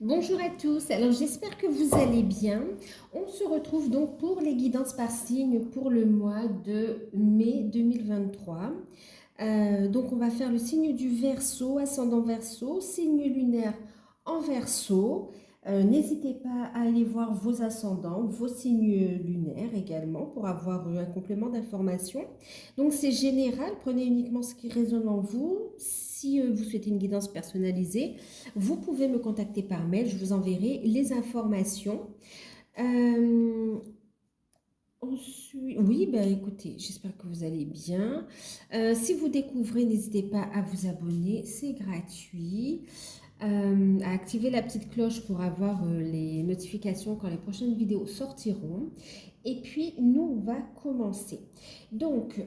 Bonjour à tous, alors j'espère que vous allez bien. On se retrouve donc pour les guidances par signe pour le mois de mai 2023. Donc on va faire le signe du Verseau, ascendant Verseau, signe lunaire en Verseau. N'hésitez pas à aller voir vos ascendants, vos signes lunaires également pour avoir un complément d'information. Donc c'est général, prenez uniquement ce qui résonne en vous. Si vous souhaitez une guidance personnalisée, vous pouvez me contacter par mail, je vous enverrai les informations. Euh, Ensuite, oui, ben écoutez, j'espère que vous allez bien. Si vous découvrez, n'hésitez pas à vous abonner, c'est gratuit. À activer la petite cloche pour avoir les notifications quand les prochaines vidéos sortiront. Et puis, nous, on va commencer. Donc,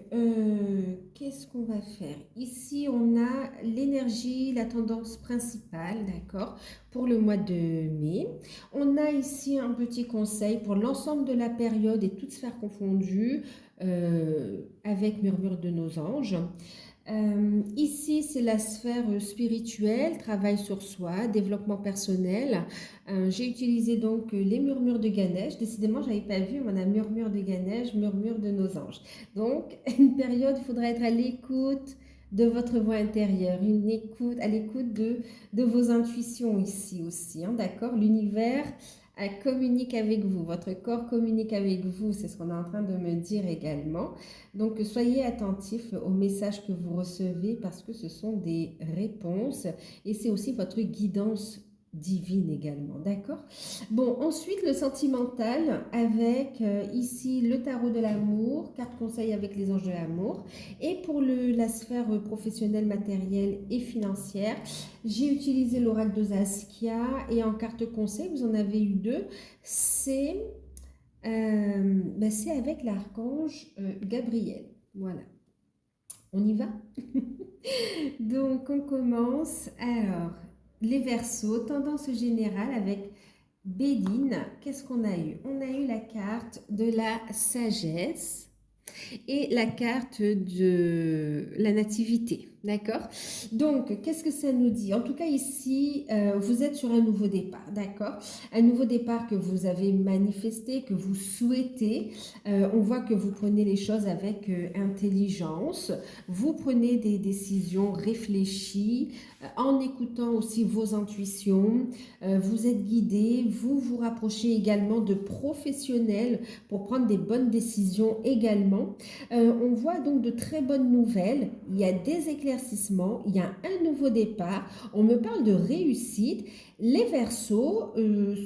qu'est-ce qu'on va faire? Ici, on a l'énergie, la tendance principale, d'accord, pour le mois de mai. On a ici un petit conseil pour l'ensemble de la période et toutes sphères confondues, avec Murmure de nos anges. Ici, c'est la sphère spirituelle, travail sur soi, développement personnel. J'ai utilisé donc les murmures de Ganesh. Décidément, je n'avais pas vu, on a murmure de Ganesh, murmure de nos anges. Donc, une période, il faudra être à l'écoute de votre voix intérieure, une écoute, à l'écoute de vos intuitions ici aussi, hein, d'accord? L'univers communique avec vous, votre corps communique avec vous, c'est ce qu'on est en train de me dire également. Donc, soyez attentifs aux messages que vous recevez parce que ce sont des réponses et c'est aussi votre guidance divine également, d'accord? Bon, ensuite, le sentimental avec ici le tarot de l'amour, carte conseil avec les anges de l'amour. Et pour la sphère professionnelle, matérielle et financière, j'ai utilisé l'oracle de Saskia et en carte conseil, vous en avez eu deux, c'est c'est avec l'archange Gabriel. Voilà, on y va? Donc, on commence. Alors, les Verseaux, tendance générale avec Béline. Qu'est-ce qu'on a eu? On a eu la carte de la sagesse et la carte de la nativité. D'accord? Donc, qu'est-ce que ça nous dit? En tout cas, ici, vous êtes sur un nouveau départ. D'accord? Un nouveau départ que vous avez manifesté, que vous souhaitez. On voit que vous prenez les choses avec intelligence. Vous prenez des décisions réfléchies en écoutant aussi vos intuitions. Vous êtes guidé. Vous vous rapprochez également de professionnels pour prendre des bonnes décisions également. On voit donc de très bonnes nouvelles, il y a des éclaircissements, il y a un nouveau départ, on me parle de réussite. Les Verseaux,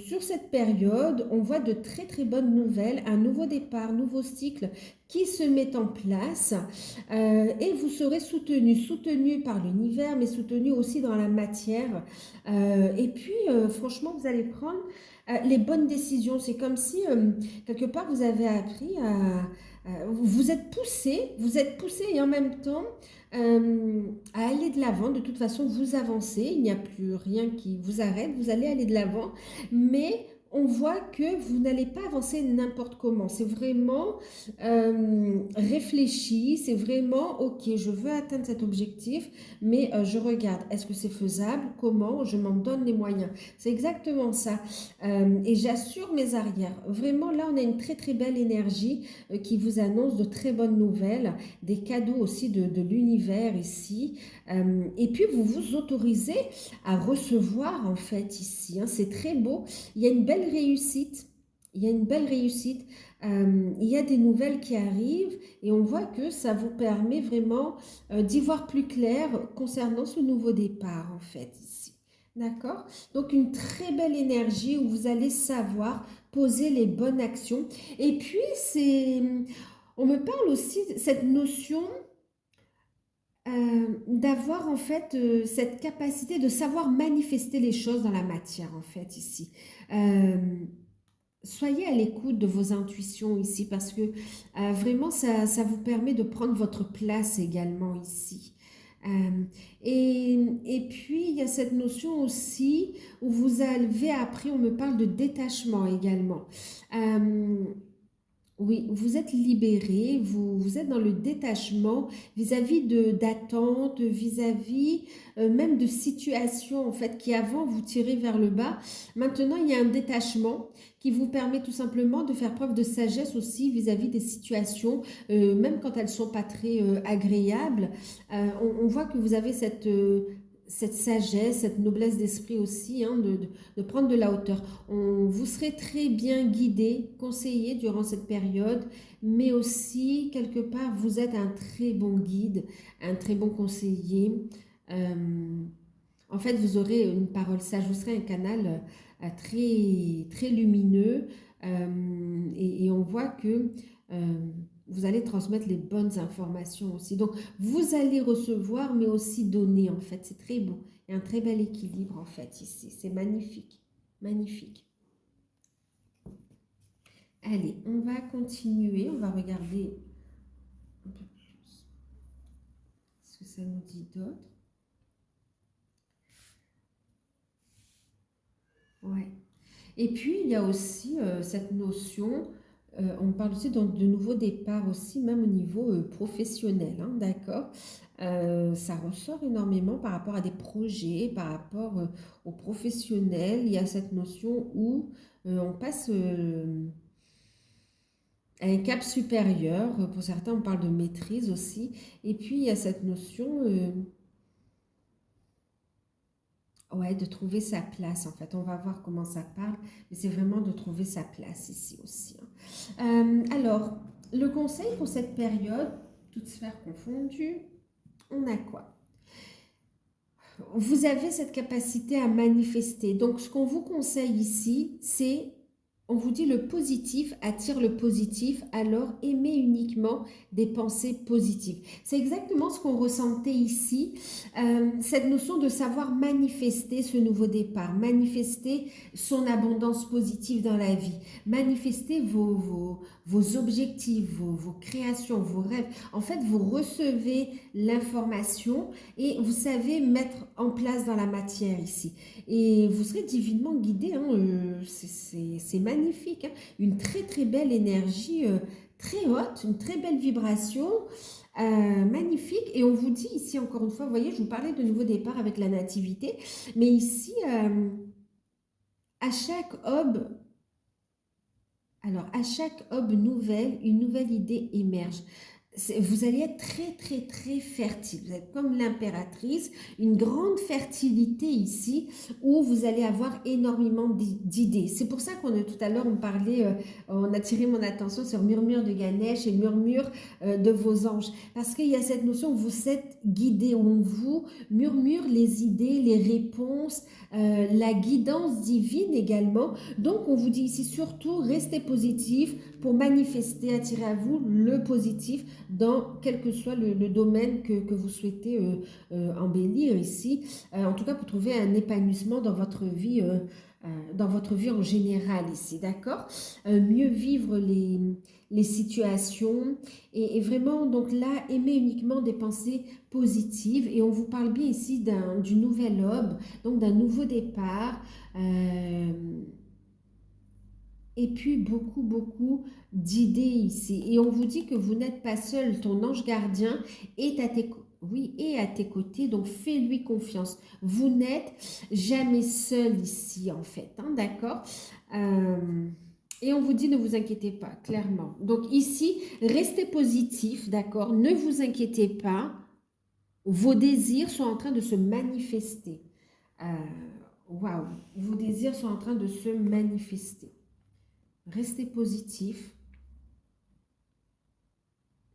sur cette période, on voit de très très bonnes nouvelles, un nouveau départ, nouveau cycle qui se met en place et vous serez soutenu par l'univers, mais soutenu aussi dans la matière. Et puis, franchement, vous allez prendre les bonnes décisions. C'est comme si, quelque part, vous avez appris vous êtes poussé et en même temps à aller de l'avant. De toute façon, vous avancez, il n'y a plus rien qui vous arrête, vous allez aller de l'avant, mais on voit que vous n'allez pas avancer n'importe comment. C'est vraiment réfléchi, c'est vraiment, ok, je veux atteindre cet objectif, mais je regarde, est-ce que c'est faisable? Comment? Je m'en donne les moyens. C'est exactement ça. Et j'assure mes arrières. Vraiment, là, on a une très très belle énergie qui vous annonce de très bonnes nouvelles, des cadeaux aussi de l'univers ici. Et puis, vous vous autorisez à recevoir en fait ici, hein. C'est très beau. Il y a une belle réussite. Il y a une belle réussite. Il y a des nouvelles qui arrivent et on voit que ça vous permet vraiment d'y voir plus clair concernant ce nouveau départ en fait ici. D'accord? Donc une très belle énergie où vous allez savoir poser les bonnes actions. Et puis on me parle aussi de cette notion d'avoir en fait cette capacité de savoir manifester les choses dans la matière en fait ici. Euh, Soyez à l'écoute de vos intuitions ici parce que vraiment ça vous permet de prendre votre place également ici. Euh, et puis il y a cette notion aussi où vous avez appris, on me parle de détachement également. Euh, Oui, vous êtes libéré, vous êtes dans le détachement vis-à-vis d'attentes, vis-à-vis même de situations en fait qui avant vous tiraient vers le bas. Maintenant, il y a un détachement qui vous permet tout simplement de faire preuve de sagesse aussi vis-à-vis des situations, même quand elles sont pas très agréables. On voit que vous avez cette sagesse, cette noblesse d'esprit aussi, hein, de prendre de la hauteur. Vous serez très bien guidé, conseillé durant cette période, mais aussi, quelque part, vous êtes un très bon guide, un très bon conseiller. Euh, En fait, vous aurez une parole sage, vous serez un canal très, très lumineux et on voit que euh, vous allez transmettre les bonnes informations aussi. Donc, vous allez recevoir, mais aussi donner, en fait. C'est très beau. Il y a un très bel équilibre, en fait, ici. C'est magnifique. Magnifique. Allez, on va continuer. On va regarder un peu plus ce que ça nous dit d'autre. Ouais. Et puis, il y a aussi cette notion, on parle aussi donc, de nouveaux départs aussi, même au niveau professionnel, hein, d'accord? Ça ressort énormément par rapport à des projets, par rapport aux professionnels. Il y a cette notion où on passe à un cap supérieur. Pour certains, on parle de maîtrise aussi. Et puis, il y a cette notion ouais, de trouver sa place, en fait. On va voir comment ça parle, mais c'est vraiment de trouver sa place ici aussi, hein. Alors, le conseil pour cette période, toutes sphères confondues, on a quoi? Vous avez cette capacité à manifester. Donc, ce qu'on vous conseille ici, c'est, on vous dit le positif attire le positif, alors aimez uniquement des pensées positives. C'est exactement ce qu'on ressentait ici, cette notion de savoir manifester ce nouveau départ, manifester son abondance positive dans la vie, manifester vos objectifs, vos créations, vos rêves. En fait, vous recevez l'information et vous savez mettre en place dans la matière ici. Et vous serez divinement guidé, hein, c'est magnifique, hein. Une très très belle énergie, très haute, une très belle vibration, magnifique. Et on vous dit ici encore une fois, vous voyez, je vous parlais de nouveau départ avec la nativité, mais ici, à chaque aube, alors à chaque aube nouvelle, une nouvelle idée émerge. Vous allez être très, très, très fertile. Vous êtes comme l'impératrice, une grande fertilité ici où vous allez avoir énormément d'idées. C'est pour ça qu'on a tout à l'heure, on parlait, on a tiré mon attention sur murmure de Ganesh et murmure de vos anges. Parce qu'il y a cette notion où vous êtes guidé, où on vous murmure les idées, les réponses, la guidance divine également. Donc, on vous dit ici surtout, restez positif pour manifester, attirer à vous le positif dans quel que soit le domaine que vous souhaitez embellir ici. En tout cas, pour trouver un épanouissement dans votre vie en général ici, d'accord? Mieux vivre les situations et vraiment, donc là, aimer uniquement des pensées positives. Et on vous parle bien ici du nouvel aube, donc d'un nouveau départ. Euh, et puis beaucoup, beaucoup d'idées ici. Et on vous dit que vous n'êtes pas seul, ton ange gardien est à tes, oui, est à tes côtés, donc fais-lui confiance. Vous n'êtes jamais seul ici, en fait, hein, d'accord? Et on vous dit ne vous inquiétez pas, clairement. Donc ici, restez positif, d'accord? Ne vous inquiétez pas, vos désirs sont en train de se manifester. Euh, Waouh, vos désirs sont en train de se manifester. Restez positif.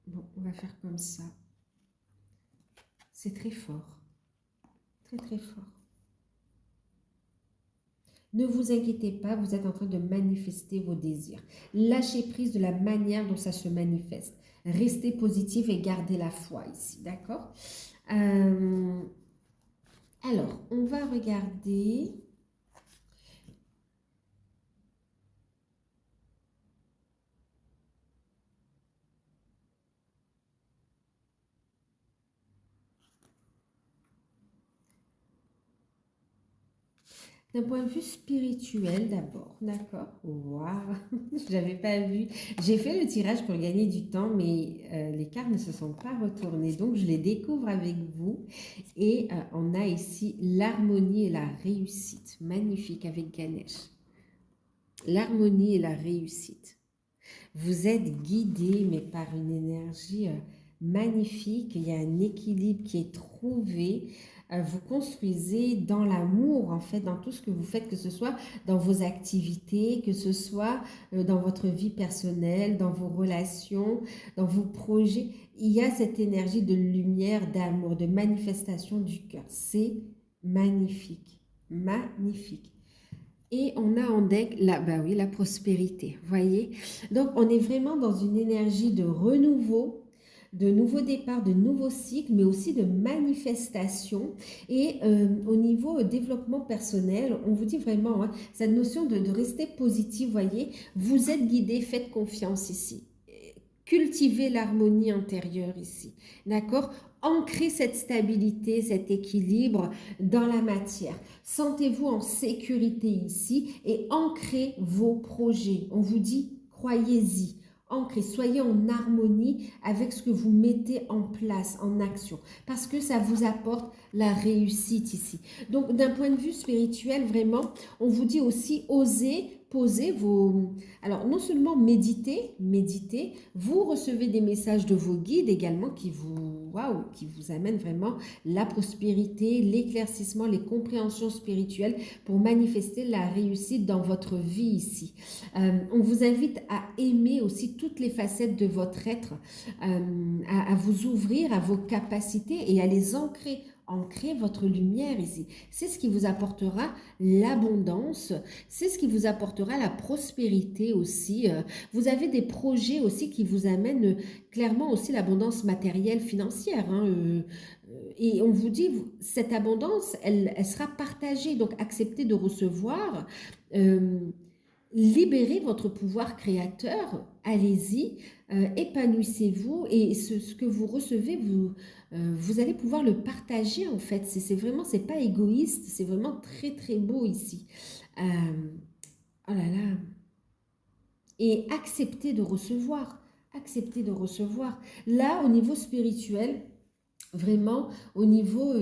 Bon, on va faire comme ça. C'est très fort. Très, très fort. Ne vous inquiétez pas, vous êtes en train de manifester vos désirs. Lâchez prise de la manière dont ça se manifeste. Restez positif et gardez la foi ici, d'accord? Alors, on va regarder. D'un point de vue spirituel d'abord, d'accord? Waouh, je n'avais pas vu. J'ai fait le tirage pour gagner du temps, mais les cartes ne se sont pas retournées, donc je les découvre avec vous. Et on a ici l'harmonie et la réussite, magnifique avec Ganesh. L'harmonie et la réussite. Vous êtes guidé, mais par une énergie magnifique. Il y a un équilibre qui est trouvé. Vous construisez dans l'amour, en fait, dans tout ce que vous faites, que ce soit dans vos activités, que ce soit dans votre vie personnelle, dans vos relations, dans vos projets. Il y a cette énergie de lumière, d'amour, de manifestation du cœur. C'est magnifique, magnifique. Et on a en deck bah oui, la prospérité, voyez. Donc, on est vraiment dans une énergie de renouveau, de nouveau départ, de nouveau cycle, mais aussi de manifestation. Et au niveau développement personnel, on vous dit vraiment, hein, cette notion de rester positif, voyez, vous êtes guidé, faites confiance ici. Cultivez l'harmonie intérieure ici, d'accord? Ancrez cette stabilité, cet équilibre dans la matière. Sentez-vous en sécurité ici et ancrez vos projets. On vous dit, croyez-y. Ancrez, soyez en harmonie avec ce que vous mettez en place, en action, parce que ça vous apporte la réussite ici. Donc, d'un point de vue spirituel, vraiment, on vous dit aussi, osez poser vos... Alors, non seulement méditez, vous recevez des messages de vos guides également qui vous amènent vraiment la prospérité, l'éclaircissement, les compréhensions spirituelles pour manifester la réussite dans votre vie ici. On vous invite à aimer aussi toutes les facettes de votre être, à vous ouvrir à vos capacités et à les ancrer. Ancrez votre lumière ici. C'est ce qui vous apportera l'abondance, c'est ce qui vous apportera la prospérité aussi. Vous avez des projets aussi qui vous amènent clairement aussi l'abondance matérielle, financière. Hein, et on vous dit, cette abondance, elle sera partagée. Donc, acceptez de recevoir. Libérez votre pouvoir créateur, allez-y, épanouissez-vous et ce que vous recevez, vous allez pouvoir le partager en fait. C'est vraiment, c'est pas égoïste, c'est vraiment très très beau ici. Euh, oh là là. Et acceptez de recevoir, acceptez de recevoir. Là, au niveau spirituel, vraiment, au niveau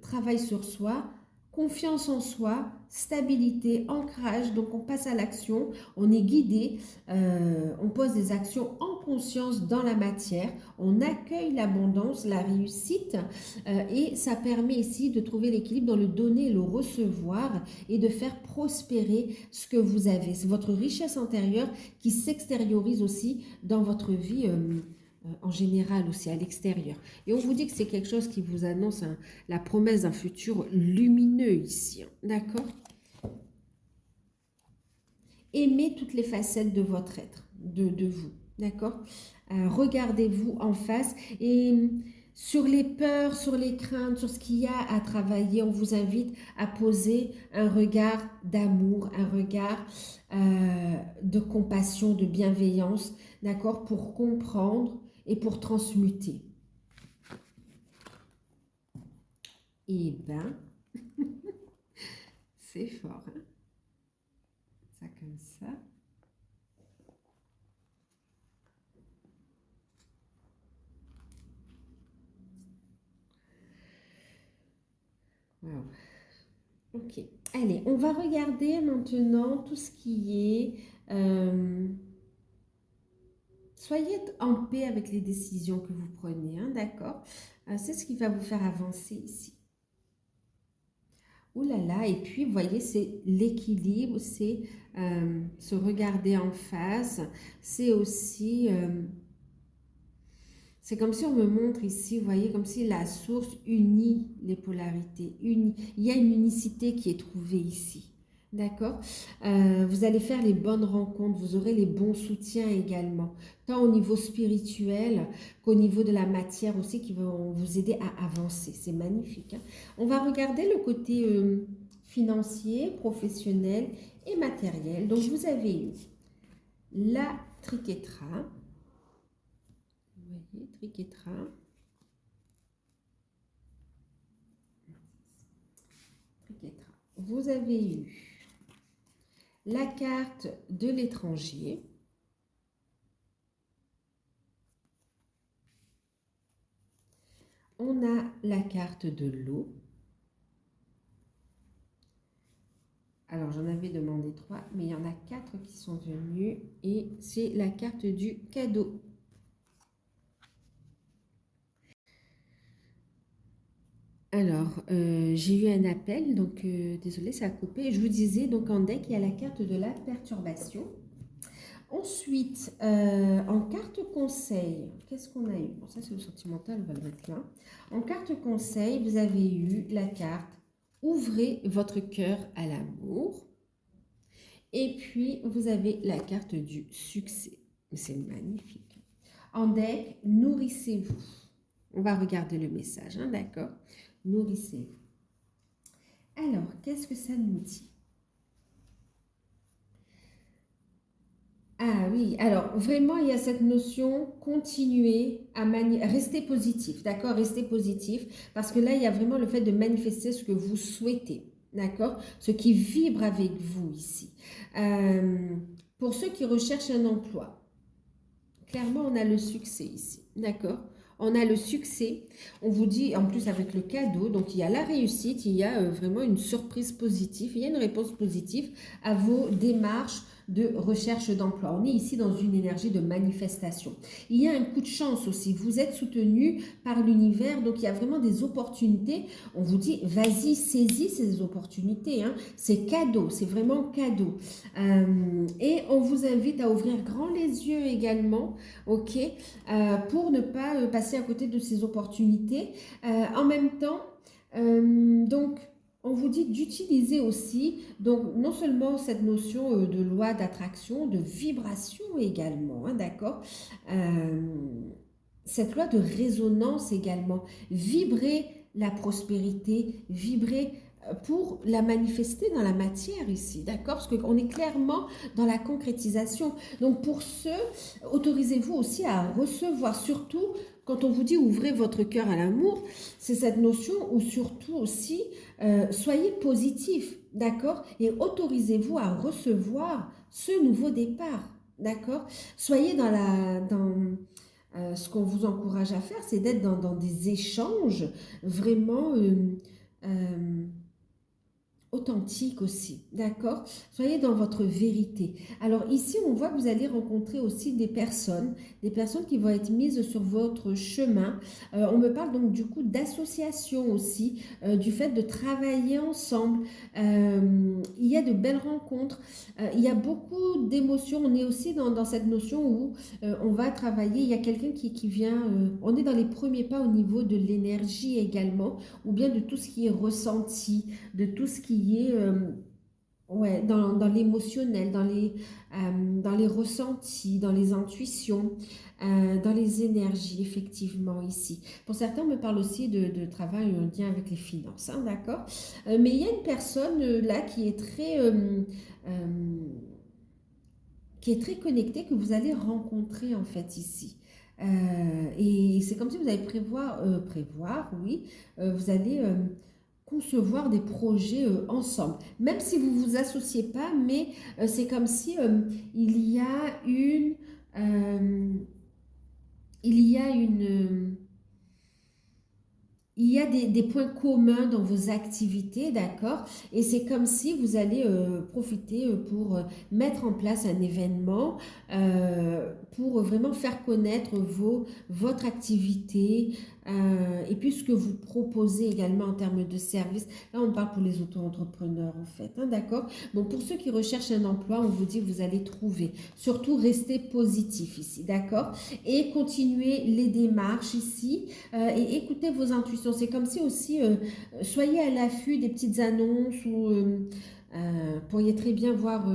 travail sur soi, confiance en soi, stabilité, ancrage. Donc, on passe à l'action, on est guidé, on pose des actions en conscience dans la matière, on accueille l'abondance, la réussite et ça permet ici de trouver l'équilibre dans le donner et le recevoir et de faire prospérer ce que vous avez. C'est votre richesse intérieure qui s'extériorise aussi dans votre vie en général aussi à l'extérieur. Et on vous dit que c'est quelque chose qui vous annonce la promesse d'un futur lumineux ici. D'accord? Aimez toutes les facettes de votre être, de vous. D'accord? Regardez-vous en face et sur les peurs, sur les craintes, sur ce qu'il y a à travailler, on vous invite à poser un regard d'amour, un regard de compassion, de bienveillance, d'accord? Pour comprendre et pour transmuter. Eh ben, c'est fort, hein? Ça comme ça. Wow. Ok. Allez, on va regarder maintenant tout ce qui est... soyez en paix avec les décisions que vous prenez, hein, d'accord? C'est ce qui va vous faire avancer ici. Ouh là là, et puis, vous voyez, c'est l'équilibre, c'est se regarder en face, c'est aussi... c'est comme si on me montre ici, vous voyez, comme si la source unit les polarités. Il y a une unicité qui est trouvée ici. D'accord? Vous allez faire les bonnes rencontres, vous aurez les bons soutiens également, tant au niveau spirituel qu'au niveau de la matière aussi, qui vont vous aider à avancer. C'est magnifique, hein? On va regarder le côté financier, professionnel et matériel. Donc, vous avez eu la triquetra. Vous voyez, triquetra. Triquetra. vous avez eu la carte de l'étranger. On a la carte de l'eau. Alors, j'en avais demandé 3, mais il y en a 4 qui sont venus. Et c'est la carte du cadeau. Alors, j'ai eu un appel, donc désolé, ça a coupé. Je vous disais, donc en deck, il y a la carte de la perturbation. Ensuite, en carte conseil, qu'est-ce qu'on a eu? Bon, ça c'est le sentimental, on va le mettre là. En carte conseil, vous avez eu la carte Ouvrez votre cœur à l'amour. Et puis, vous avez la carte du succès. C'est magnifique. En deck, nourrissez-vous. On va regarder le message, hein, d'accord? Nourrissez-vous. Alors, qu'est-ce que ça nous dit? Ah oui, alors vraiment, il y a cette notion, continuer à rester positif, d'accord? Rester positif, parce que là, il y a vraiment le fait de manifester ce que vous souhaitez, d'accord? Ce qui vibre avec vous ici. Euh, pour ceux qui recherchent un emploi, clairement, on a le succès ici, d'accord? On a le succès, on vous dit en plus avec le cadeau, donc il y a la réussite, il y a vraiment une surprise positive, il y a une réponse positive à vos démarches de recherche d'emploi. On est ici dans une énergie de manifestation. Il y a un coup de chance aussi, vous êtes soutenu par l'univers, donc il y a vraiment des opportunités. On vous dit, vas-y, saisis ces opportunités, hein. C'est cadeau, c'est vraiment cadeau. Et on vous invite à ouvrir grand les yeux également, ok, pour ne pas passer à côté de ces opportunités. En même temps, donc, on vous dit d'utiliser aussi, donc non seulement cette notion de loi d'attraction, de vibration également, hein, d'accord, cette loi de résonance également, vibrer la prospérité, vibrer pour la manifester dans la matière ici, d'accord? Parce qu'on est clairement dans la concrétisation. Donc pour ce, autorisez-vous aussi à recevoir, surtout quand on vous dit ouvrez votre cœur à l'amour, c'est cette notion où surtout aussi soyez positif, d'accord? Et autorisez-vous à recevoir ce nouveau départ, d'accord? Soyez ce qu'on vous encourage à faire, c'est d'être dans des échanges vraiment euh, authentique aussi, d'accord? Soyez dans votre vérité. Alors ici, on voit que vous allez rencontrer aussi des personnes qui vont être mises sur votre chemin. On me parle donc du coup d'association aussi, du fait de travailler ensemble. Il y a de belles rencontres, il y a beaucoup d'émotions. On est aussi dans cette notion où on va travailler. Il y a quelqu'un qui vient, on est dans les premiers pas au niveau de l'énergie également, ou bien de tout ce qui est ressenti, de tout ce qui est ouais, dans l'émotionnel, dans les ressentis, dans les intuitions, dans les énergies, effectivement, ici. Pour certains, on me parle aussi de travail en lien avec les finances, hein, d'accord? Mais il y a une personne là euh, qui est très connectée, que vous allez rencontrer en fait ici. Et c'est comme si vous allez prévoir, oui, vous allez concevoir des projets ensemble, même si vous ne vous associez pas, mais c'est comme si il y a euh, il y a il y a des points communs dans vos activités, d'accord? Et c'est comme si vous allez profiter pour mettre en place un événement, pour vraiment faire connaître votre activité, et puis ce que vous proposez également en termes de services. Là, on parle pour les auto-entrepreneurs, en fait, hein, d'accord? Donc, pour ceux qui recherchent un emploi, on vous dit que vous allez trouver. Surtout, restez positif ici, d'accord? Et continuez les démarches ici, et écoutez vos intuitions. C'est comme si aussi, soyez à l'affût des petites annonces ou pourriez très bien voir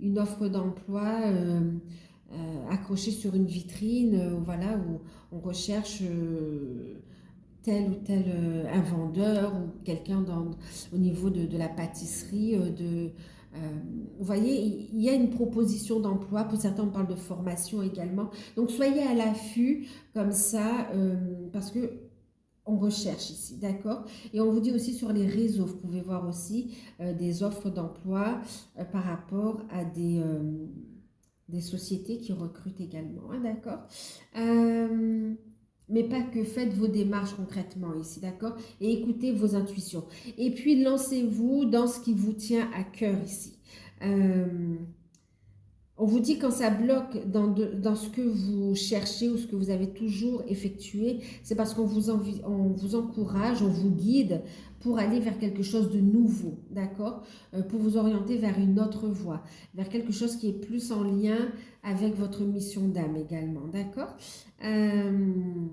une offre d'emploi accrochée sur une vitrine, voilà, où on recherche tel ou tel un vendeur ou quelqu'un au niveau de la pâtisserie, vous voyez, il y a une proposition d'emploi. Pour certains, on parle de formation également. Donc, soyez à l'affût comme ça, parce que on recherche ici, d'accord? Et on vous dit aussi sur les réseaux, vous pouvez voir aussi des offres d'emploi par rapport à des sociétés qui recrutent également, hein, d'accord? Euh, mais pas que, faites vos démarches concrètement ici, d'accord? Et écoutez vos intuitions. Et puis lancez-vous dans ce qui vous tient à cœur ici. Euh, on vous dit quand ça bloque dans ce que vous cherchez ou ce que vous avez toujours effectué, c'est parce on vous encourage, on vous guide pour aller vers quelque chose de nouveau, d'accord? Pour vous orienter vers une autre voie, vers quelque chose qui est plus en lien avec votre mission d'âme également, d'accord? Euh,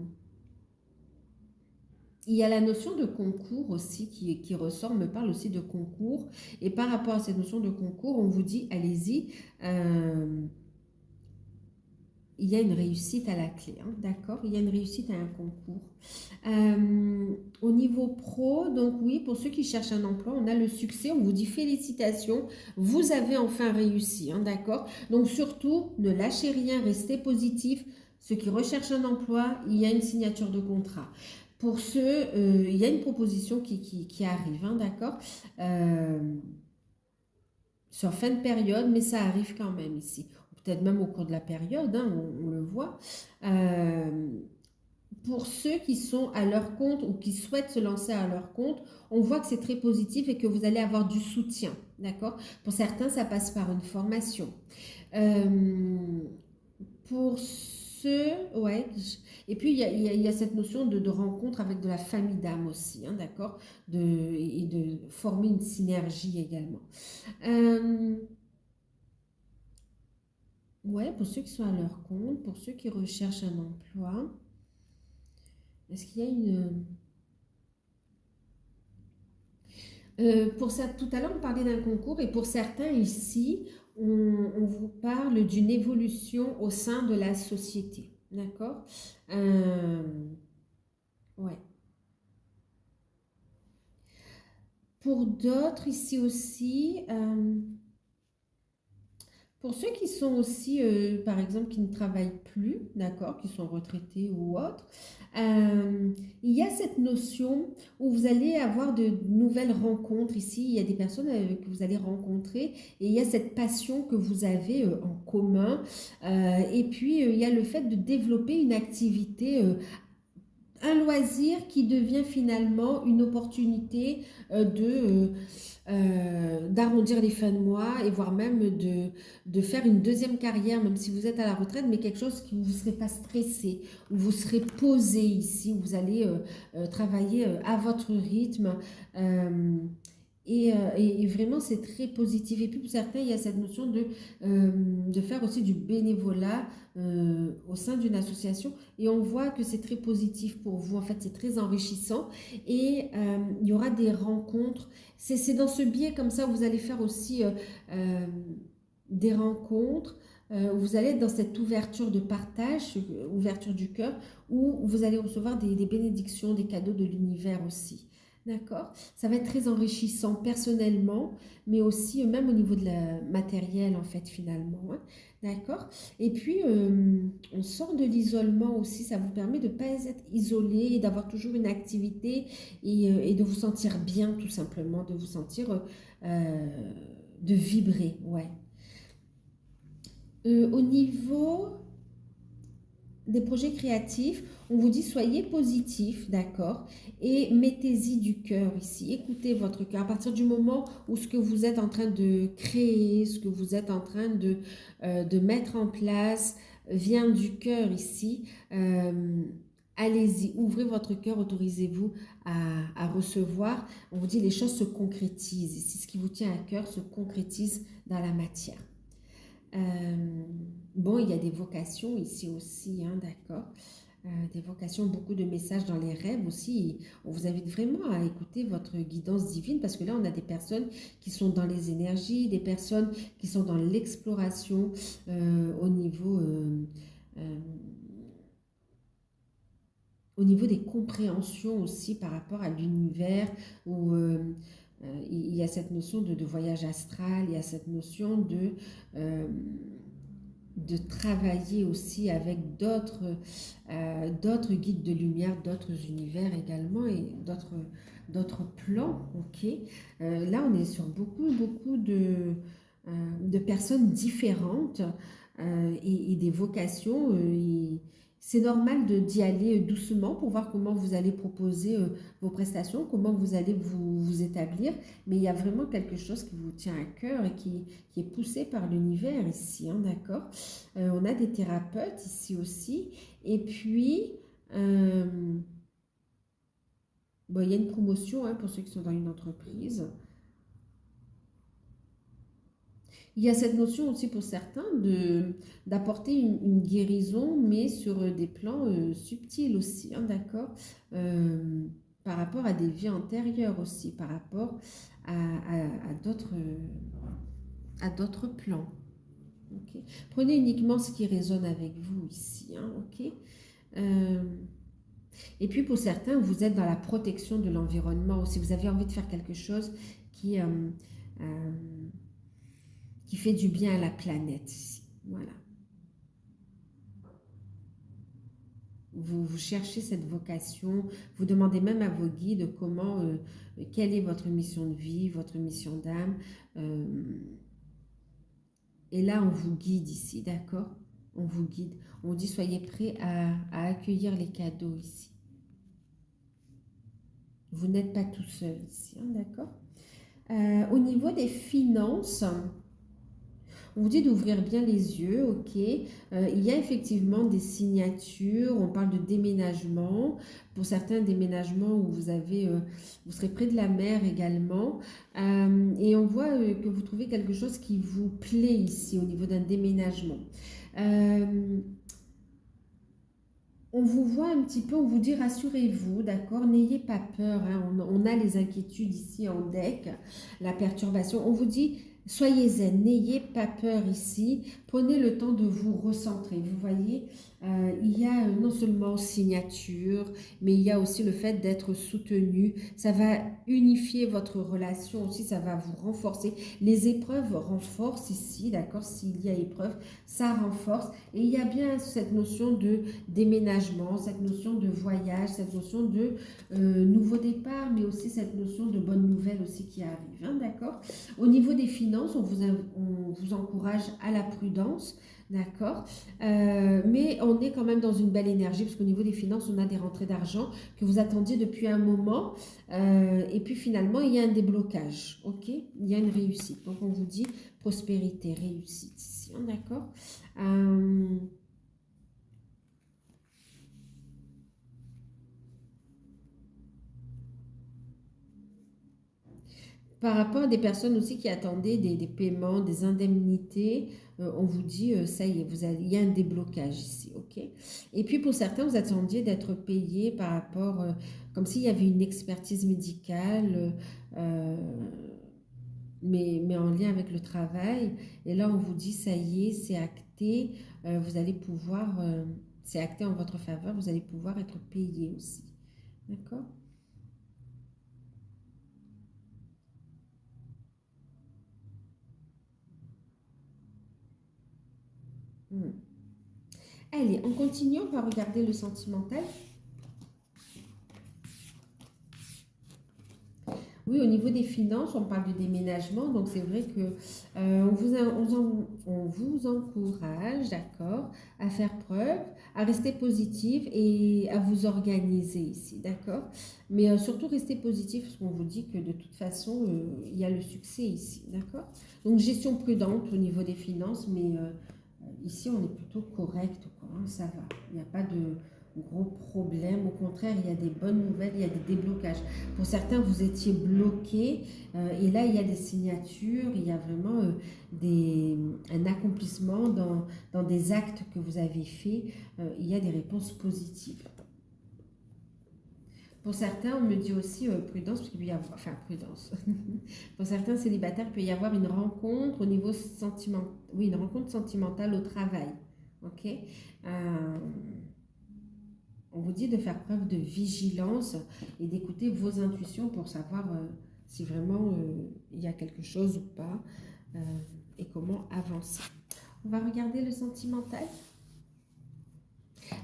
il y a la notion de concours aussi qui ressort, on me parle aussi de concours. Et par rapport à cette notion de concours, on vous dit, allez-y, il y a une réussite à la clé, hein, d'accord? Il y a une réussite à un concours. Au niveau pro, donc oui, pour ceux qui cherchent un emploi, on a le succès, on vous dit félicitations, vous avez enfin réussi, hein, d'accord? Donc surtout, ne lâchez rien, restez positif. Ceux qui recherchent un emploi, il y a une signature de contrat. Pour ceux, il y a une proposition qui arrive, hein, d'accord? Euh, sur fin de période, mais ça arrive quand même ici. Peut-être même au cours de la période, hein, on le voit. Euh, pour ceux qui sont à leur compte ou qui souhaitent se lancer à leur compte, on voit que c'est très positif et que vous allez avoir du soutien, d'accord? Pour certains, ça passe par une formation. Euh, pour ceux, ouais, et puis il y a cette notion de rencontre avec de la famille d'âme aussi, hein, d'accord? Et de former une synergie également. Euh, ouais, pour ceux qui sont à leur compte, pour ceux qui recherchent un emploi, est-ce qu'il y a une... pour ça, tout à l'heure, on parlait d'un concours et pour certains ici, on vous parle d'une évolution au sein de la société. D'accord? Euh, ouais. Pour d'autres ici aussi, pour ceux qui sont aussi, par exemple, qui ne travaillent plus, d'accord, qui sont retraités ou autres, il y a cette notion où vous allez avoir de nouvelles rencontres ici. Il y a des personnes que vous allez rencontrer et il y a cette passion que vous avez en commun. Et puis, il y a le fait de développer une activité un loisir qui devient finalement une opportunité d'arrondir les fins de mois et voire même de faire une deuxième carrière, même si vous êtes à la retraite, mais quelque chose qui où vous ne serez pas stressé, où vous serez posé ici, où vous allez travailler à votre rythme. euh, et vraiment, c'est très positif. Et puis pour certains, il y a cette notion de faire aussi du bénévolat au sein d'une association. Et on voit que c'est très positif pour vous. En fait, c'est très enrichissant. Et il y aura des rencontres. C'est dans ce biais comme ça, vous allez faire aussi euh, des rencontres. Vous allez être dans cette ouverture de partage, ouverture du cœur, où vous allez recevoir des bénédictions, des cadeaux de l'univers aussi. D'accord? Ça va être très enrichissant personnellement, mais aussi même au niveau de la matériel, en fait, finalement, hein. D'accord? Et puis, on sort de l'isolement aussi. Ça vous permet de ne pas être isolé, et d'avoir toujours une activité et de vous sentir bien, tout simplement, de vous sentir, de vibrer, ouais. Au niveau des projets créatifs, on vous dit soyez positif, d'accord, et mettez-y du cœur ici. Écoutez votre cœur. À partir du moment où ce que vous êtes en train de créer, ce que vous êtes en train de mettre en place vient du cœur ici, allez-y, ouvrez votre cœur, autorisez-vous à recevoir. On vous dit les choses se concrétisent. Ici, ce qui vous tient à cœur se concrétise dans la matière. Euh, bon, il y a des vocations ici aussi, hein, d'accord. Des vocations, beaucoup de messages dans les rêves aussi. On vous invite vraiment à écouter votre guidance divine parce que là, on a des personnes qui sont dans les énergies, des personnes qui sont dans l'exploration euh, au niveau des compréhensions aussi par rapport à l'univers où il y a cette notion de voyage astral, il y a cette notion de de travailler aussi avec d'autres guides de lumière, d'autres univers également et d'autres plans, ok? Là, on est sur beaucoup de personnes différentes et des vocations. C'est normal d'y aller doucement pour voir comment vous allez proposer vos prestations, comment vous allez vous établir. Mais il y a vraiment quelque chose qui vous tient à cœur et qui est poussé par l'univers ici, hein, d'accord? On a des thérapeutes ici aussi. Et puis, euh, bon, il y a une promotion hein, pour ceux qui sont dans une entreprise. Il y a cette notion aussi pour certains d'apporter une guérison, mais sur des plans subtils aussi, hein, d'accord? Euh, Par rapport à des vies antérieures aussi, par rapport à d'autres plans. Ok. Prenez uniquement ce qui résonne avec vous ici, hein, ok? Euh, et puis pour certains, vous êtes dans la protection de l'environnement aussi. Vous avez envie de faire quelque chose qui, euh, qui fait du bien à la planète ici. Voilà. Vous cherchez cette vocation, vous demandez même à vos guides quelle est votre mission de vie, votre mission d'âme. euh, et là, on vous guide ici, d'accord? On vous guide. On dit soyez prêts à accueillir les cadeaux ici. Vous n'êtes pas tout seul ici, hein, d'accord? Au niveau des finances, on vous dit d'ouvrir bien les yeux, ok. Il y a effectivement des signatures, on parle de déménagement. Pour certains déménagements où vous serez près de la mer également. Et on voit que vous trouvez quelque chose qui vous plaît ici au niveau d'un déménagement. Euh, on vous voit un petit peu, on vous dit rassurez-vous, d'accord, n'ayez pas peur, hein, on a les inquiétudes ici en deck, la perturbation, on vous dit soyez zen, n'ayez pas peur ici, prenez le temps de vous recentrer, vous voyez, il y a non seulement signature, mais il y a aussi le fait d'être soutenu, ça va unifier votre relation aussi, ça va vous renforcer, les épreuves renforcent ici, d'accord, s'il y a épreuve, ça renforce, et il y a bien cette notion de déménagement, cette notion de voyage, cette notion de nouveau départ, mais aussi cette notion de bonne nouvelle aussi qui arrive, hein, d'accord? Au niveau des finances, on vous encourage à la prudence, d'accord? Mais on est quand même dans une belle énergie, parce qu'au niveau des finances, on a des rentrées d'argent que vous attendiez depuis un moment, et puis finalement, il y a un déblocage, ok? Il y a une réussite. Donc, on vous dit prospérité, réussite ici, hein, d'accord? Euh, Par rapport à des personnes aussi qui attendaient des paiements, des indemnités, on vous dit, ça y est, il y a un déblocage ici, ok? Et puis pour certains, vous attendiez d'être payé par rapport, comme s'il y avait une expertise médicale, euh, mais en lien avec le travail. Et là, on vous dit, ça y est, c'est acté, vous allez pouvoir, c'est acté en votre faveur, vous allez pouvoir être payé aussi, d'accord? Hmm. Allez, on continue, on va regarder le sentimental. Oui, au niveau des finances, on parle de déménagement, donc c'est vrai que on vous encourage, d'accord, à faire preuve, à rester positif et à vous organiser ici, d'accord? Mais surtout rester positif parce qu'on vous dit que de toute façon, il y a le succès ici, d'accord? Donc gestion prudente au niveau des finances, mais ici on est plutôt correct, quoi, hein, ça va. Il n'y a pas de gros problèmes, au contraire, il y a des bonnes nouvelles, il y a des déblocages. Pour certains, vous étiez bloqués et là, il y a des signatures, il y a vraiment un accomplissement dans des actes que vous avez faits. Il y a des réponses positives. Pour certains, on me dit aussi prudence, parce qu'il peut y avoir, enfin prudence. Pour certains célibataires, il peut y avoir une rencontre au niveau sentimental, oui, une rencontre sentimentale au travail. Ok. On vous dit de faire preuve de vigilance et d'écouter vos intuitions pour savoir si vraiment il y a quelque chose ou pas euh, et comment avancer. On va regarder le sentimental.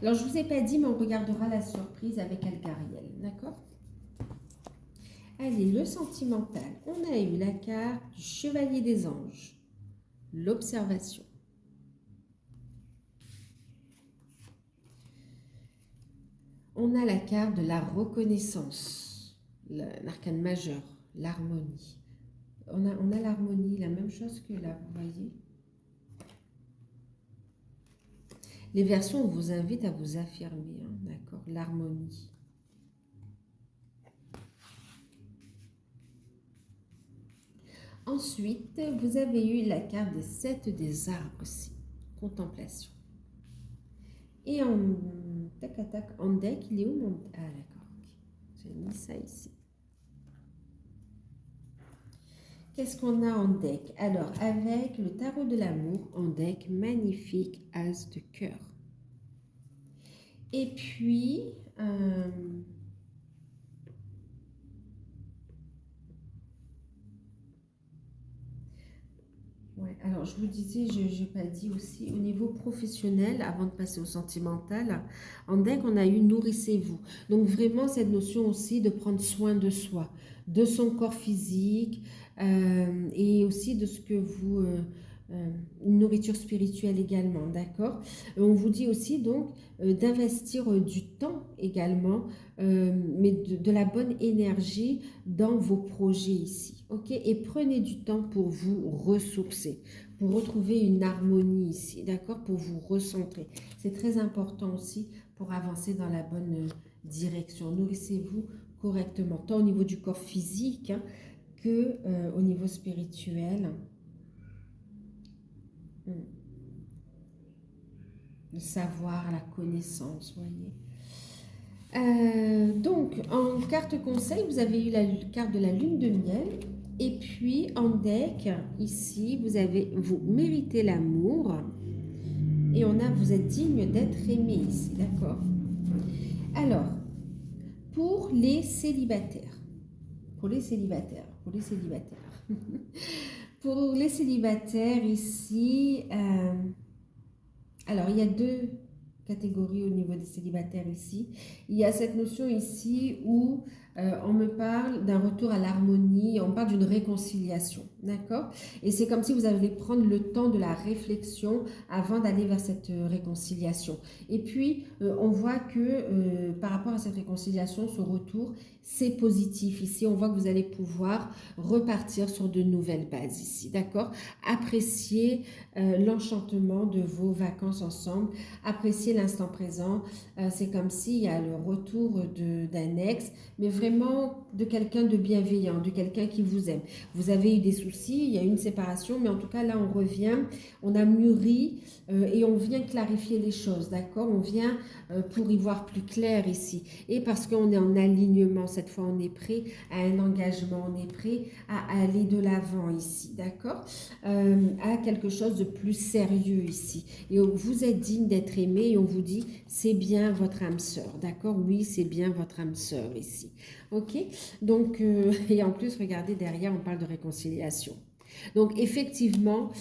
Alors, je ne vous ai pas dit, mais on regardera la surprise avec Algariel, d'accord? Allez, le sentimental. On a eu la carte du Chevalier des Anges, l'observation. On a la carte de la reconnaissance, l'arcane majeur, l'harmonie. On a l'harmonie, la même chose que là, vous voyez. Les versions, on vous invite à vous affirmer, hein, d'accord? L'harmonie. Ensuite, vous avez eu la carte des 7 des arbres aussi, contemplation. Et en tac à tac, en deck, il est où mon... Ah d'accord, okay. J'ai mis ça ici. Qu'est-ce qu'on a en deck? Alors, avec le tarot de l'amour, en deck, magnifique as de cœur. Et puis, ouais, alors je vous disais, je n'ai pas dit aussi, au niveau professionnel, avant de passer au sentimental, en deck, on a eu nourrissez-vous. Donc vraiment cette notion aussi de prendre soin de soi, de son corps physique et aussi de ce que vous... une nourriture spirituelle également, d'accord? On vous dit aussi donc d'investir du temps également, mais de la bonne énergie dans vos projets ici, ok? Et prenez du temps pour vous ressourcer, pour retrouver une harmonie ici, d'accord? Pour vous recentrer. C'est très important aussi pour avancer dans la bonne direction. Nourrissez-vous correctement, tant au niveau du corps physique hein, que au niveau spirituel. Le savoir, la connaissance, voyez. Donc, en carte conseil, vous avez eu la carte de la lune de miel. Et puis, en deck, ici, vous avez « Vous méritez l'amour ». Et on a « Vous êtes digne d'être aimé » ici, d'accord? Alors, pour les célibataires, pour les célibataires, pour les célibataires ici... alors, il y a deux catégories au niveau des célibataires ici. Il y a cette notion ici où on me parle d'un retour à l'harmonie, on parle d'une réconciliation, d'accord? Et c'est comme si vous allez prendre le temps de la réflexion avant d'aller vers cette réconciliation. Et puis, on voit que par rapport à cette réconciliation, ce retour, c'est positif. Ici, on voit que vous allez pouvoir repartir sur de nouvelles bases ici, d'accord? Apprécier l'enchantement de vos vacances ensemble, apprécier l'instant présent. C'est comme s'il y a le retour d'un ex, mais vraiment de quelqu'un de bienveillant, de quelqu'un qui vous aime. Vous avez eu des soucis, il y a eu une séparation, mais en tout cas là on revient, on a mûri et on vient clarifier les choses, d'accord? On vient pour y voir plus clair ici. Et parce qu'on est en alignement, cette fois on est prêt à un engagement, on est prêt à aller de l'avant ici, d'accord? À quelque chose de plus sérieux ici. Et vous êtes digne d'être aimé et on vous dit c'est bien votre âme sœur, d'accord? Oui, c'est bien votre âme sœur ici. Ok? Donc, et en plus, regardez derrière, on parle de réconciliation. Donc, effectivement,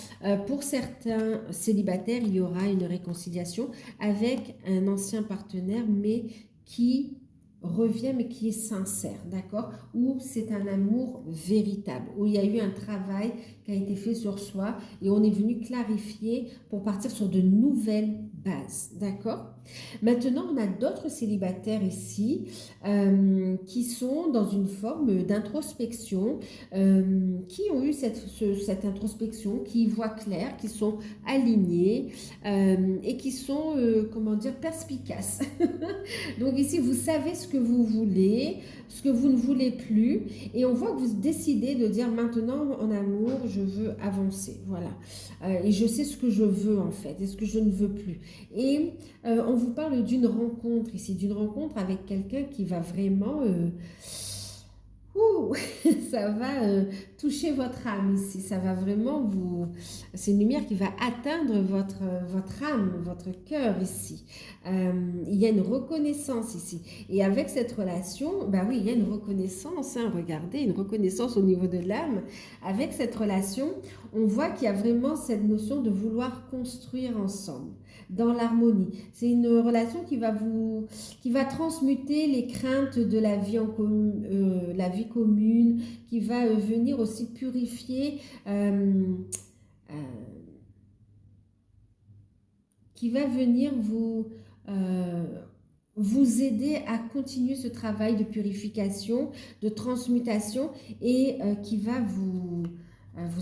pour certains célibataires, il y aura une réconciliation avec un ancien partenaire, mais qui revient, mais qui est sincère, d'accord? Où c'est un amour véritable, où il y a eu un travail qui a été fait sur soi et on est venu clarifier pour partir sur de nouvelles bases, d'accord? Maintenant, on a d'autres célibataires ici qui sont dans une forme d'introspection, qui ont eu cette introspection, qui y voient clair, qui sont alignés et qui sont, comment dire, perspicaces. Donc ici, vous savez ce que vous voulez, ce que vous ne voulez plus, et on voit que vous décidez de dire maintenant en amour, je veux avancer, voilà. Et je sais ce que je veux en fait, et ce que je ne veux plus. Et on vous parle d'une rencontre ici, d'une rencontre avec quelqu'un qui va vraiment Ouh, ça va toucher votre âme ici, ça va vraiment vous... C'est une lumière qui va atteindre votre âme, votre cœur ici. Il y a une reconnaissance ici. Et avec cette relation, bah oui, il y a une reconnaissance, hein, regardez, une reconnaissance au niveau de l'âme. Avec cette relation, on voit qu'il y a vraiment cette notion de vouloir construire ensemble, dans l'harmonie. C'est une relation qui va transmuter les craintes de la vie la vie commune, qui va venir aussi purifier, euh, qui va venir vous aider à continuer ce travail de purification, de transmutation et qui va vous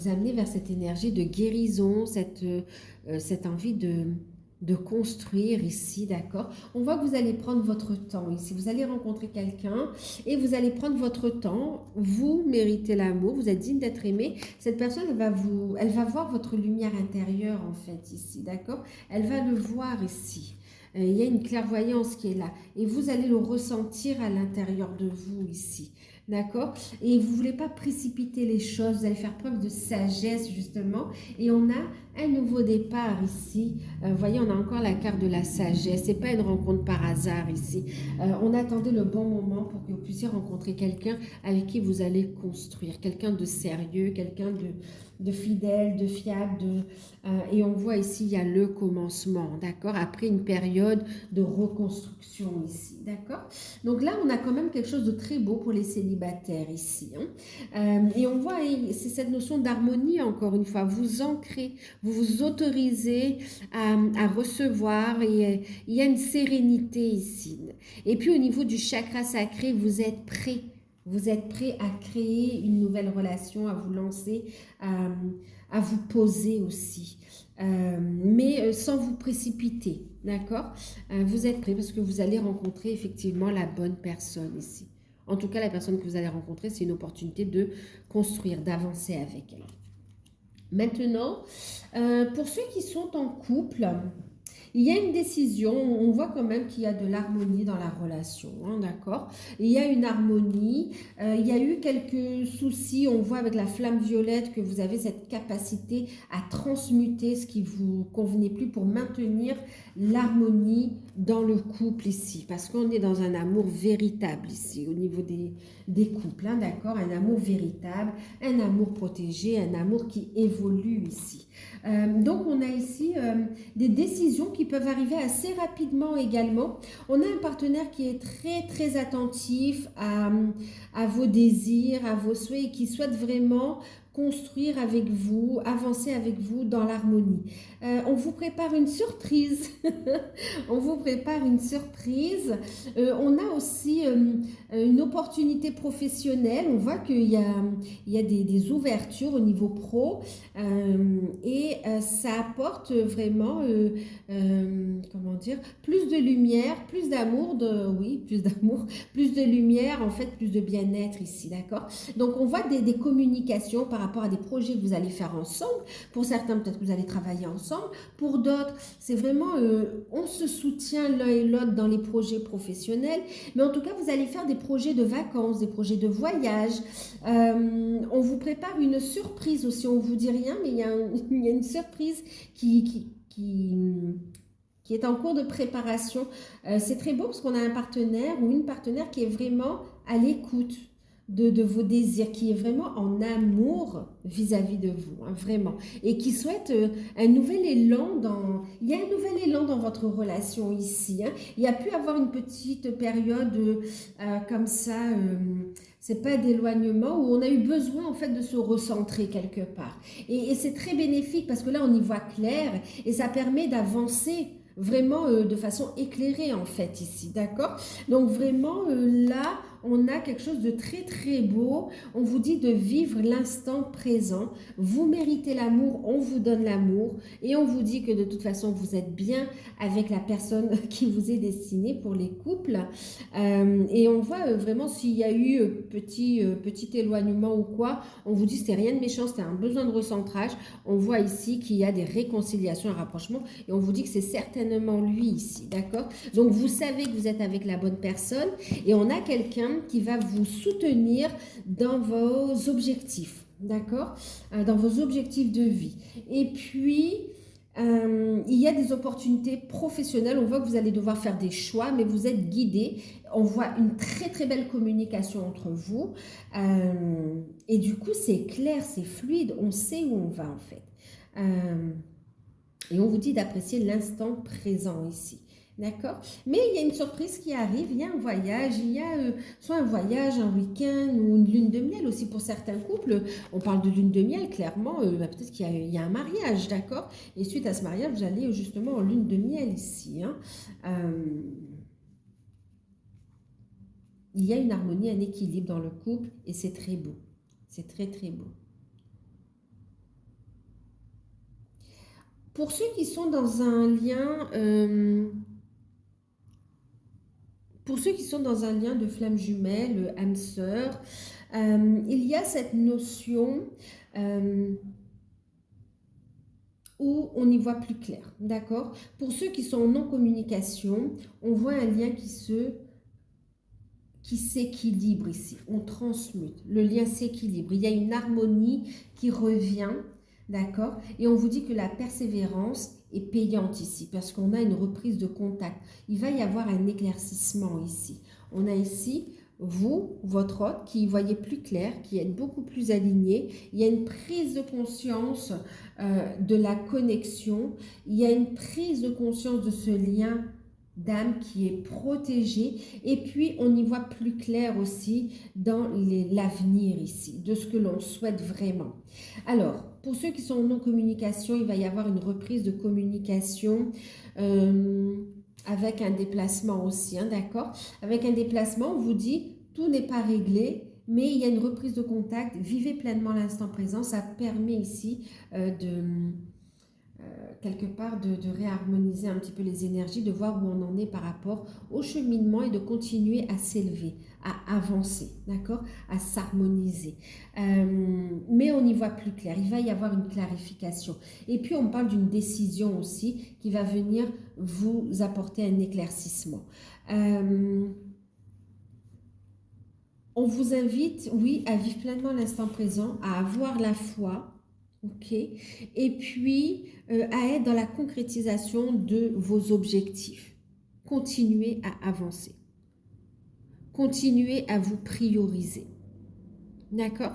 amener vers cette énergie de guérison, cette envie de construire ici, d'accord? On voit que vous allez prendre votre temps ici. Vous allez rencontrer quelqu'un et vous allez prendre votre temps. Vous méritez l'amour, vous êtes digne d'être aimé. Cette personne, elle va voir votre lumière intérieure en fait ici, d'accord? Elle va le voir ici. Il y a une clairvoyance qui est là et vous allez le ressentir à l'intérieur de vous ici. D'accord? Et vous ne voulez pas précipiter les choses, vous allez faire preuve de sagesse justement. Et on a un nouveau départ ici. Vous voyez, on a encore la carte de la sagesse. Ce n'est pas une rencontre par hasard ici. On attendait le bon moment pour que vous puissiez rencontrer quelqu'un avec qui vous allez construire. Quelqu'un de sérieux, quelqu'un de fidèle, de fiable. Et on voit ici, il y a le commencement. D'accord? Après une période de reconstruction ici. D'accord? Donc là, on a quand même quelque chose de très beau pour les célibataires ici. Hein. Et on voit, c'est cette notion d'harmonie, encore une fois. Vous ancrez, vous vous autorisez à recevoir et il y a une sérénité ici. Et puis au niveau du chakra sacré, vous êtes prêt. Vous êtes prêt à créer une nouvelle relation, à vous lancer, à vous poser aussi. Mais sans vous précipiter, d'accord? Vous êtes prêt parce que vous allez rencontrer effectivement la bonne personne ici. En tout cas, la personne que vous allez rencontrer, c'est une opportunité de construire, d'avancer avec elle. Maintenant, pour ceux qui sont en couple, il y a une décision, on voit quand même qu'il y a de l'harmonie dans la relation, hein, d'accord? Il y a une harmonie, il y a eu quelques soucis, on voit avec la flamme violette que vous avez cette capacité à transmuter ce qui ne vous convenait plus pour maintenir l'harmonie dans le couple ici, parce qu'on est dans un amour véritable ici, au niveau des couples, hein, d'accord? Un amour véritable, un amour protégé, un amour qui évolue ici. Donc on a ici des décisions qui peuvent arriver assez rapidement également. On a un partenaire qui est très très attentif à vos désirs, à vos souhaits et qui souhaite vraiment construire avec vous, avancer avec vous dans l'harmonie. On vous prépare une surprise. On vous prépare une surprise. On a aussi une opportunité professionnelle. On voit qu'il y a des ouvertures au niveau pro et ça apporte vraiment, comment dire, plus de lumière, plus d'amour, plus d'amour, plus de lumière, en fait, plus de bien-être ici, d'accord? Donc, on voit des communications par rapport à des projets que vous allez faire ensemble. Pour certains, peut-être que vous allez travailler ensemble. Pour d'autres, c'est vraiment, on se soutient l'un et l'autre dans les projets professionnels. Mais en tout cas, vous allez faire des projets de vacances, des projets de voyage. On vous prépare une surprise aussi. On ne vous dit rien, mais il y a une surprise qui est en cours de préparation. C'est très beau parce qu'on a un partenaire ou une partenaire qui est vraiment à l'écoute de vos désirs, qui est vraiment en amour vis-à-vis de vous, hein, vraiment, et qui souhaite un nouvel élan il y a un nouvel élan dans votre relation ici, hein. Il y a pu avoir une petite période comme ça, c'est pas d'éloignement, où on a eu besoin en fait de se recentrer quelque part, et c'est très bénéfique parce que là on y voit clair, et ça permet d'avancer vraiment de façon éclairée en fait ici, d'accord? Donc vraiment là, on a quelque chose de très très beau. On vous dit de vivre l'instant présent. Vous méritez l'amour, on vous donne l'amour et on vous dit que de toute façon vous êtes bien avec la personne qui vous est destinée pour les couples. Et on voit vraiment s'il y a eu petit éloignement ou quoi, on vous dit c'était rien de méchant, c'était un besoin de recentrage. On voit ici qu'il y a des réconciliations, un rapprochement et on vous dit que c'est certainement lui ici, d'accord? Donc vous savez que vous êtes avec la bonne personne et on a quelqu'un lien qui va vous soutenir dans vos objectifs, d'accord? Dans vos objectifs de vie. Et puis, il y a des opportunités professionnelles. On voit que vous allez devoir faire des choix, mais vous êtes guidé. On voit une très très belle communication entre vous. Et du coup, c'est clair, c'est fluide. On sait où on va en fait. Et on vous dit d'apprécier l'instant présent ici. D'accord? Mais il y a une surprise qui arrive, il y a un voyage, il y a soit un voyage, un week-end ou une lune de miel aussi pour certains couples. On parle de lune de miel, clairement, peut-être qu'il y a un mariage, d'accord? Et suite à ce mariage, vous allez justement en lune de miel ici. Hein. Il y a une harmonie, un équilibre dans le couple et c'est très beau. C'est très très beau. Pour ceux qui sont dans un lien... Pour ceux qui sont dans un lien de flamme jumelle, âme sœur, il y a cette notion où on y voit plus clair, d'accord? Pour ceux qui sont en non-communication, on voit un lien qui s'équilibre ici, on transmute, le lien s'équilibre, il y a une harmonie qui revient, d'accord? Et on vous dit que la persévérance est payante ici, parce qu'on a une reprise de contact. Il va y avoir un éclaircissement ici. On a ici, vous, votre hôte, qui y voyez plus clair, qui êtes beaucoup plus aligné. Il y a une prise de conscience de la connexion. Il y a une prise de conscience de ce lien d'âme qui est protégée, et puis on y voit plus clair aussi dans l'avenir ici, de ce que l'on souhaite vraiment. Alors, pour ceux qui sont en non-communication, il va y avoir une reprise de communication avec un déplacement aussi, hein, d'accord? Avec un déplacement, on vous dit, tout n'est pas réglé, mais il y a une reprise de contact, vivez pleinement l'instant présent, ça permet ici quelque part de réharmoniser un petit peu les énergies, de voir où on en est par rapport au cheminement et de continuer à s'élever, à avancer, d'accord, à s'harmoniser. Mais on y voit plus clair, il va y avoir une clarification. Et puis on parle d'une décision aussi qui va venir vous apporter un éclaircissement. On vous invite, oui, à vivre pleinement l'instant présent, à avoir la foi, ok, et puis à être dans la concrétisation de vos objectifs. Continuez à avancer. Continuez à vous prioriser. D'accord?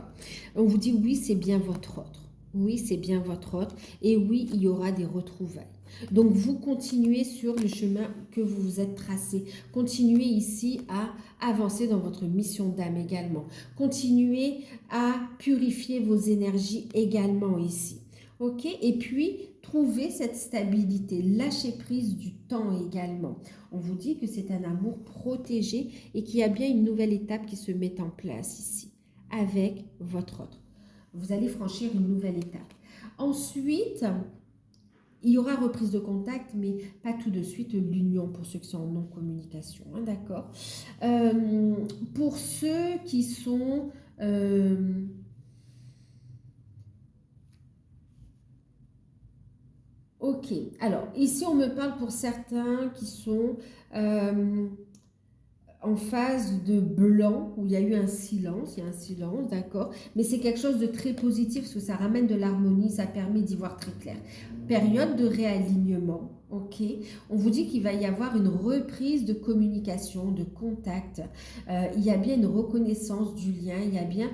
On vous dit oui, c'est bien votre autre. Oui, c'est bien votre autre. Et oui, il y aura des retrouvailles. Donc, vous continuez sur le chemin que vous vous êtes tracé. Continuez ici à avancer dans votre mission d'âme également. Continuez à purifier vos énergies également ici. Ok? Et puis, trouvez cette stabilité. Lâchez prise du temps également. On vous dit que c'est un amour protégé et qu'il y a bien une nouvelle étape qui se met en place ici avec votre autre. Vous allez franchir une nouvelle étape. Ensuite, il y aura reprise de contact, mais pas tout de suite l'union pour ceux qui sont en non-communication, hein, d'accord? Pour ceux qui sont... ok, alors ici on me parle pour certains qui sont en phase de blanc, où il y a eu un silence, il y a un silence, d'accord? Mais c'est quelque chose de très positif, parce que ça ramène de l'harmonie, ça permet d'y voir très clair. Période de réalignement, ok? On vous dit qu'il va y avoir une reprise de communication, de contact. Il y a bien une reconnaissance du lien, il y a bien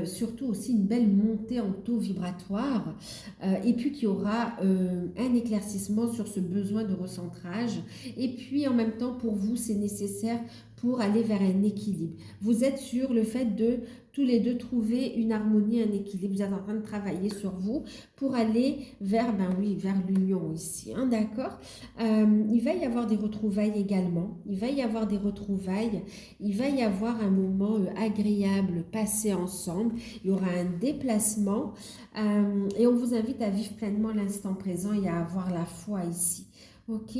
surtout aussi une belle montée en taux vibratoire, et puis qu'il y aura un éclaircissement sur ce besoin de recentrage. Et puis en même temps, pour vous, c'est nécessaire pour aller vers un équilibre. Vous êtes sur le fait de tous les deux trouver une harmonie, un équilibre. Vous êtes en train de travailler sur vous pour aller vers, ben oui, vers l'union ici, hein, d'accord? Il va y avoir des retrouvailles également. Il va y avoir des retrouvailles. Il va y avoir un moment agréable passé ensemble. Il y aura un déplacement et on vous invite à vivre pleinement l'instant présent et à avoir la foi ici. Ok?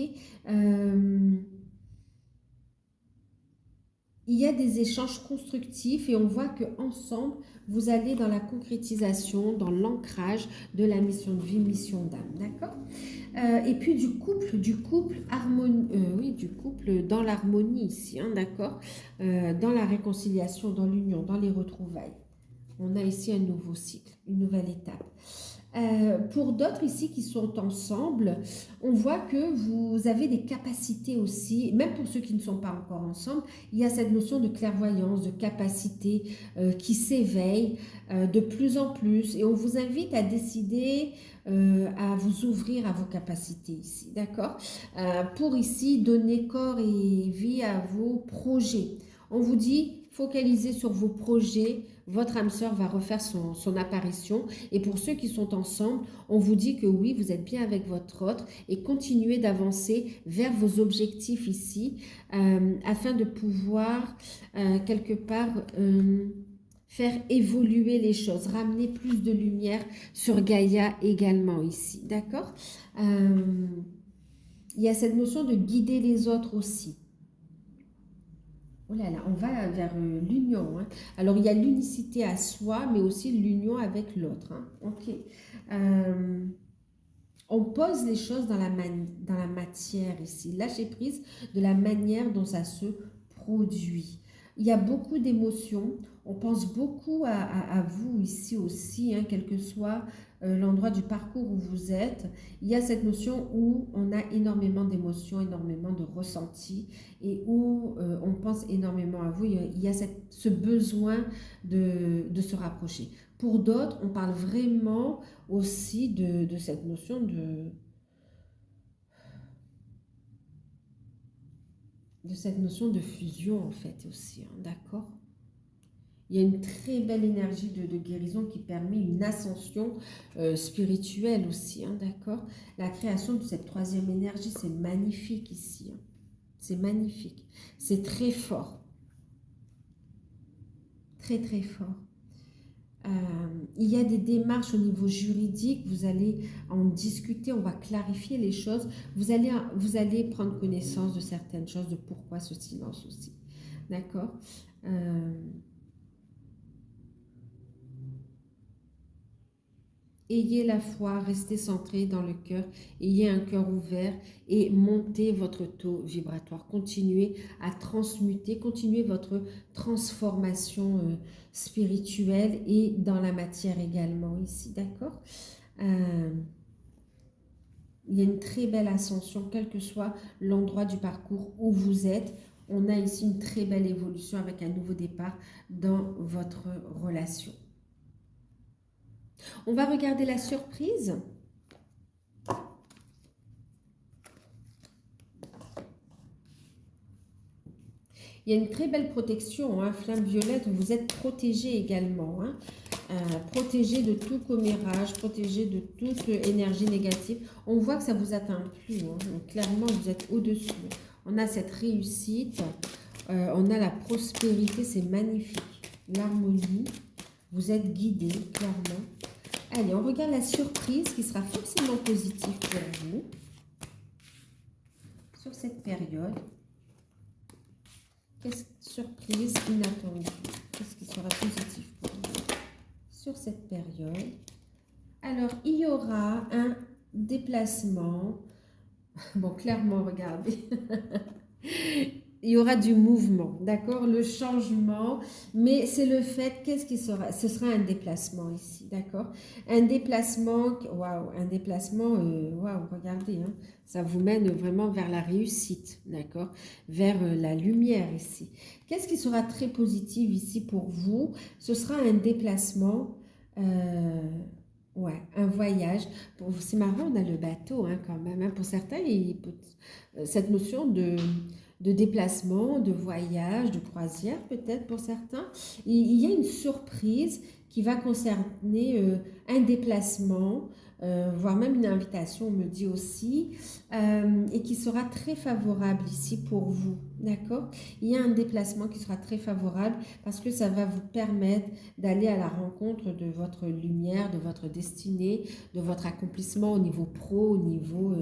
il y a des échanges constructifs et on voit qu'ensemble, vous allez dans la concrétisation, dans l'ancrage de la mission de vie, mission d'âme, d'accord? Et puis du couple, harmonie, oui, du couple dans l'harmonie ici, hein, d'accord? Dans la réconciliation, dans l'union, dans les retrouvailles. On a ici un nouveau cycle, une nouvelle étape. Pour d'autres ici qui sont ensemble, on voit que vous avez des capacités aussi, même pour ceux qui ne sont pas encore ensemble, il y a cette notion de clairvoyance, de capacité qui s'éveille de plus en plus. Et on vous invite à décider, à vous ouvrir à vos capacités ici, d'accord? Pour ici donner corps et vie à vos projets. On vous dit, focalisez sur vos projets, votre âme sœur va refaire son apparition. Et pour ceux qui sont ensemble, on vous dit que oui, vous êtes bien avec votre autre et continuez d'avancer vers vos objectifs ici afin de pouvoir quelque part faire évoluer les choses, ramener plus de lumière sur Gaïa également ici, d'accord? Il y a cette notion de guider les autres aussi. Oh là là, on va vers l'union, hein. Alors, il y a l'unicité à soi, mais aussi l'union avec l'autre, hein. Ok. On pose les choses dans la matière ici. Lâcher prise de la manière dont ça se produit. Il y a beaucoup d'émotions. On pense beaucoup à vous ici aussi, hein, quel que soit l'endroit du parcours où vous êtes. Il y a cette notion où on a énormément d'émotions, énormément de ressentis et où on pense énormément à vous. Il y a ce besoin de se rapprocher. Pour d'autres, on parle vraiment aussi de cette notion de fusion en fait aussi, hein, d'accord? Il y a une très belle énergie de guérison qui permet une ascension spirituelle aussi, hein, d'accord? La création de cette troisième énergie, c'est magnifique ici, hein. C'est magnifique. C'est très fort. Très, très fort. Il y a des démarches au niveau juridique, vous allez en discuter, on va clarifier les choses, vous allez prendre connaissance de certaines choses, de pourquoi ce silence aussi, d'accord? Ayez la foi, restez centré dans le cœur, ayez un cœur ouvert et montez votre taux vibratoire. Continuez à transmuter, continuez votre transformation spirituelle et dans la matière également ici, d'accord? Il y a une très belle ascension, quel que soit l'endroit du parcours où vous êtes. On a ici une très belle évolution avec un nouveau départ dans votre relation. On va regarder la surprise. Il y a une très belle protection, hein, flamme violette, vous êtes protégé également, hein, protégé de tout commérage, protégé de toute énergie négative. On voit que ça ne vous atteint plus, hein, donc clairement vous êtes au-dessus. On a cette réussite, on a la prospérité, c'est magnifique. L'harmonie, vous êtes guidé, clairement. Allez, on regarde la surprise qui sera forcément positive pour vous sur cette période. Surprise inattendue? Qu'est-ce qui sera positif pour vous sur cette période? Alors, il y aura un déplacement. Bon, clairement, regardez. Il y aura du mouvement, d'accord? Le changement, mais c'est le fait, qu'est-ce qui sera? Ce sera un déplacement ici, d'accord? Un déplacement, waouh, un déplacement, waouh, regardez, hein, ça vous mène vraiment vers la réussite, d'accord? Vers la lumière ici. Qu'est-ce qui sera très positif ici pour vous? Ce sera un déplacement, ouais, un voyage. C'est marrant, on a le bateau, hein, quand même, hein. Pour certains, cette notion de déplacement, de voyage, de croisière peut-être pour certains. Il y a une surprise qui va concerner un déplacement, voire même une invitation, on me dit aussi, et qui sera très favorable ici pour vous, d'accord? Il y a un déplacement qui sera très favorable parce que ça va vous permettre d'aller à la rencontre de votre lumière, de votre destinée, de votre accomplissement au niveau pro, au niveau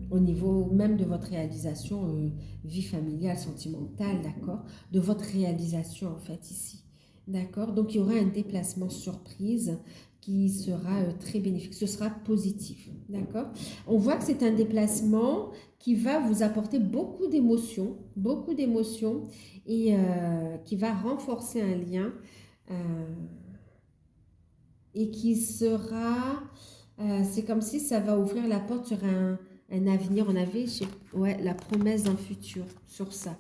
au niveau même de votre réalisation, vie familiale, sentimentale, d'accord? De votre réalisation en fait ici, d'accord? Donc il y aura un déplacement surprise qui sera très bénéfique, ce sera positif, d'accord? On voit que c'est un déplacement qui va vous apporter beaucoup d'émotions et qui va renforcer un lien euh, et qui sera, c'est comme si ça va ouvrir la porte sur un avenir. On avait ouais, la promesse d'un futur sur ça,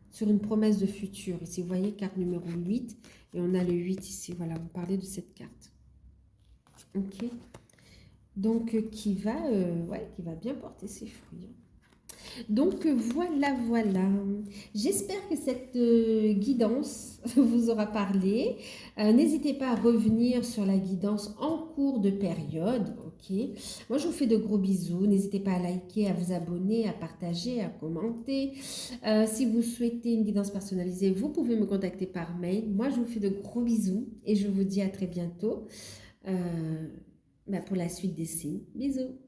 sur une promesse de futur. Ici, vous voyez, carte numéro 8 et on a le 8 ici. Voilà, on parlait de cette carte. Ok. Donc, ouais, qui va bien porter ses fruits. Donc voilà, voilà. J'espère que cette guidance vous aura parlé. N'hésitez pas à revenir sur la guidance en cours de période. Ok. Moi, je vous fais de gros bisous. N'hésitez pas à liker, à vous abonner, à partager, à commenter. Si vous souhaitez une guidance personnalisée, vous pouvez me contacter par mail. Moi, je vous fais de gros bisous et je vous dis à très bientôt pour la suite des signes. Bisous.